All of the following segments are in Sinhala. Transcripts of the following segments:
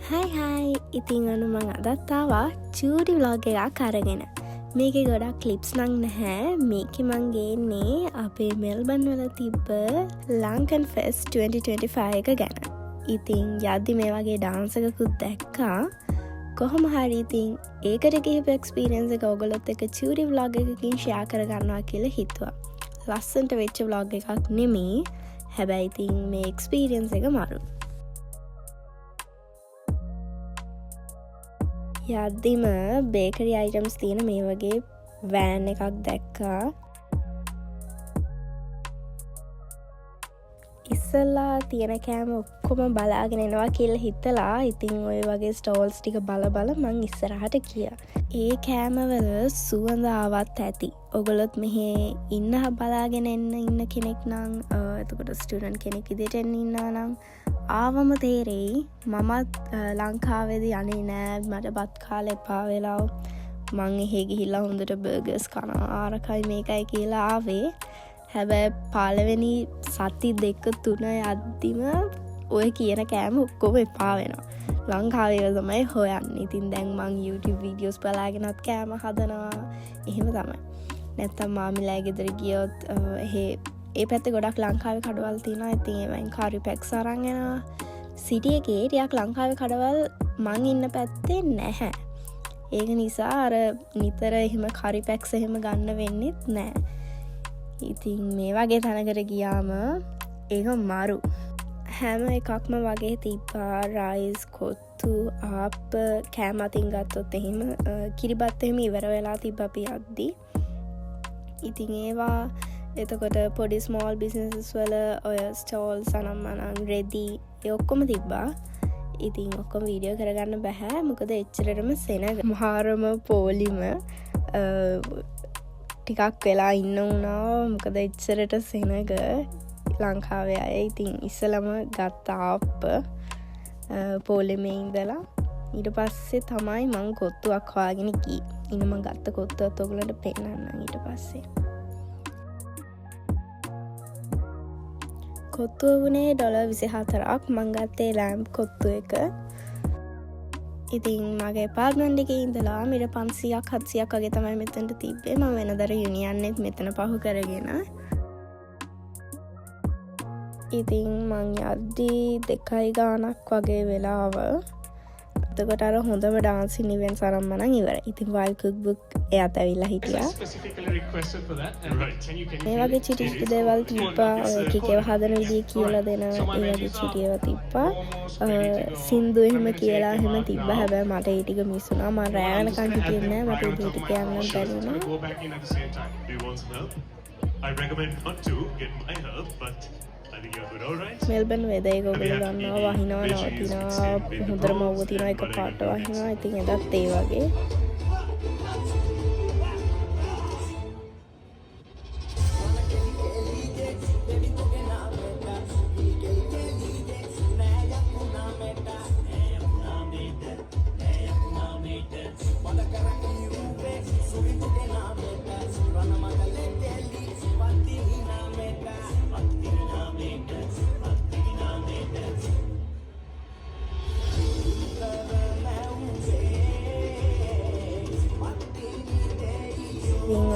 හයි ඉතිං අනු මං අදත්තාවා චූඩි ව්ලොග් එකක් අරගෙන මේක ගොඩක් කලිප්ස් නං නැහැ මේක මංගේන්නේ අපේ මෙල්බන් වල තිබ්බ ලංකන් ෆෙස් 2025 එක ගැන ඉතිං යද්දි මේ වගේ ඩාන්සකකුත් දැක්කා කොහොම හරි ඉතිං ඒකට ගිහිප එක්ස්පීරියන්ස් එක ඔයගොල්ලොත් එක්ක චූඩි ව්ලොග් එකකින් ෂෙයා කරගන්නවා කියලා හිතුවා ලස්සනට වෙච්ච ව්ලොග් එකක් නෙමෙයි හැබැයි ඉතිං මේ එක්ස්පීරියන්ස් එක මරු යද්දිම බේකරි අයිටම්ස් තියෙන මේ වගේ වෑන් එකක් දැක්කා ඉස්සල්ලා තියෙන කෑම ඔක්කොම බලාගෙන එනවා කියලා හිතලා ඉතින් ඔය වගේ ස්ටෝල්ස් ටික බල මං ඉස්සරහට ගියා ඒ කෑමවල සුවඳ ආවත් ඇති ඔගොල්ලොත් මෙහෙ ඉන්න බලාගෙන ඉන්න කෙනෙක් නම් එතකොට ස්ටුඩන්ට් කෙනෙක් විදිහට ඉන්නවා නම් ආවම තේරෙයි මමත් ලංකාවේදී යන්නේ නෑ මට බත් කාලා එපා වෙලා මං එහෙ ගිහිල්ලා හොඳට බර්ගර්ස් කනවා ආරකයි මේකයි කියලා ආවේ හැබැයි පළවෙනි සති දෙක තුන යද්දිම ඔය කියන කෑම ඔක්කොම එපා වෙනවා ලංකාවේ තමයි හොයන්නේ ඉතින් දැන් මං YouTube වීඩියෝස් බලාගෙනත් කෑම හදනවා එහෙම තමයි නැත්තම් මාමිලා ගෙදර ගියොත් එහෙ ඒ පැත්තේ ගොඩක් ලංකාවේ කඩවල් තියෙනවා. ඉතින් ඒවෙන් කාරි පැක්ස් අරන් යනවා. සිටි එකේ ටිකක් ලංකාවේ කඩවල් මං ඉන්න පැත්තේ නැහැ. ඒක නිසා අර නිතර එහෙම කාරි පැක්ස් එහෙම ගන්න වෙන්නෙත් නැහැ. ඉතින් මේ වගේ තැනකට ගියාම ඒක මරු. හැම එකක්ම වගේ තිබ්බා රයිස් කොත්තු ආප් කෑම අතින් ගත්තොත් එහෙම කිරිබත් එහෙම ඉවර වෙලා තිබ්බා අපි යද්දි. ඉතින් ඒවා එතකොට පොඩි ස්මෝල් බිස්නසස් වල ඔය ස්ටෝල්ස් අනම්මනන් රෙදි ඒ ඔක්කොම තිබ්බා ඉතින් ඔක්කොම වීඩියෝ කරගන්න බැහැ මොකද එච්චරටම සෙනග මහාරම පෝලිම ටිකක් වෙලා ඉන්න වුණා මොකද එච්චරට සෙනග ලංකාවේ අය ඉතින් ඉස්සලම ගත්තා අප්ප පෝලිමේ ඉඳලා ඊට පස්සේ තමයි මං කොත්තුවක් හොයාගෙන ගියේ ඉන්න මං ගත්ත කොත්තුවත් ඔයගලන්ට පෙන්නන්නම් ඊට පස්සේ කොත්තුව වුණේ $24ක් මං ගත්තේ ලෑම්ප් කොත්තු එක ඉතින් මගේ පාර්ට්මන්ට් එකේ ඉඳලා මිට 500ක් 700ක් වගේ තමයි මෙතනට තිබ්බේ මම වෙනදර යුනියන්නෙත් මෙතන පහු කරගෙන ඉතින් මං යද්දි 2 ගානක් වගේ වෙලාව එතකොට අර හොඳම ඩාන්සින් ඉවෙන්ට්ස් අරම්මනම් ඉවරයි ඉතින් වයිල්ඩ් කුක්බුක් එයාත් ඇවිල්ලා හිටියා මේ වගේ චිටි චිටි දේවල් තිබ්බා එක එක ඒවා හදන විදිය කියලා දෙන ඒ වගේ චිටි ඒවා තිබ්බා සින්දු එහෙම කියලා එහෙම තිබ්බා හැබැයි මට ඒ ටික මිස් වුණා මම රෑ වෙනකන් හිටියේ නෑ මට ඒ ටික කියන්න බැරි වුණා I recommend not to get my help but Melbourne වෙද ඒක ඔයගොල්ලෝ දන්නවා වහිනවා නවතිනවා හොඳටම අවුව තියනවා එක පාට වහිනවා ඉතින් එදත් ඒ වගේ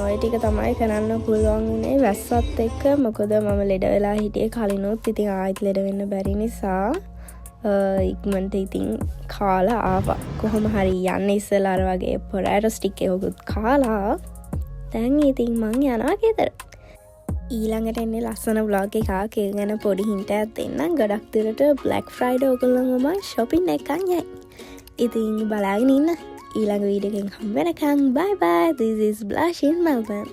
ඔය ටික තමයි කරන්න පුළුවන් වුණේ වැස්සත් එක්ක මොකද මම ලෙඩ වෙලා හිටියේ කලිනුත් ඉතින් ආයෙත් ලෙඩ වෙන්න බැරි නිසා ඉක්මනට ඉතින් කාලා ආවා කොහොම හරි යන්න ඉස්සෙල්ලා අර වගේ පොරෑටෝ ස්ටික් එකකුත් කාලා දැන් ඉතින් මං යනවා ගෙදර ඊළඟට එන්නේ ලස්සන ව්ලොග් එකක් ඒක ගැන පොඩි හින්ට් එකක් දෙන්නම් ගොඩක් දුරට Black Friday ඔයගොල්ලෝම shopping එකක් යයි ඉතින් බලාගෙන ඉන්න ඊළඟ වීඩියෝ එකෙන් හම්බ වෙනකන් bye bye this is Blush in Melbourne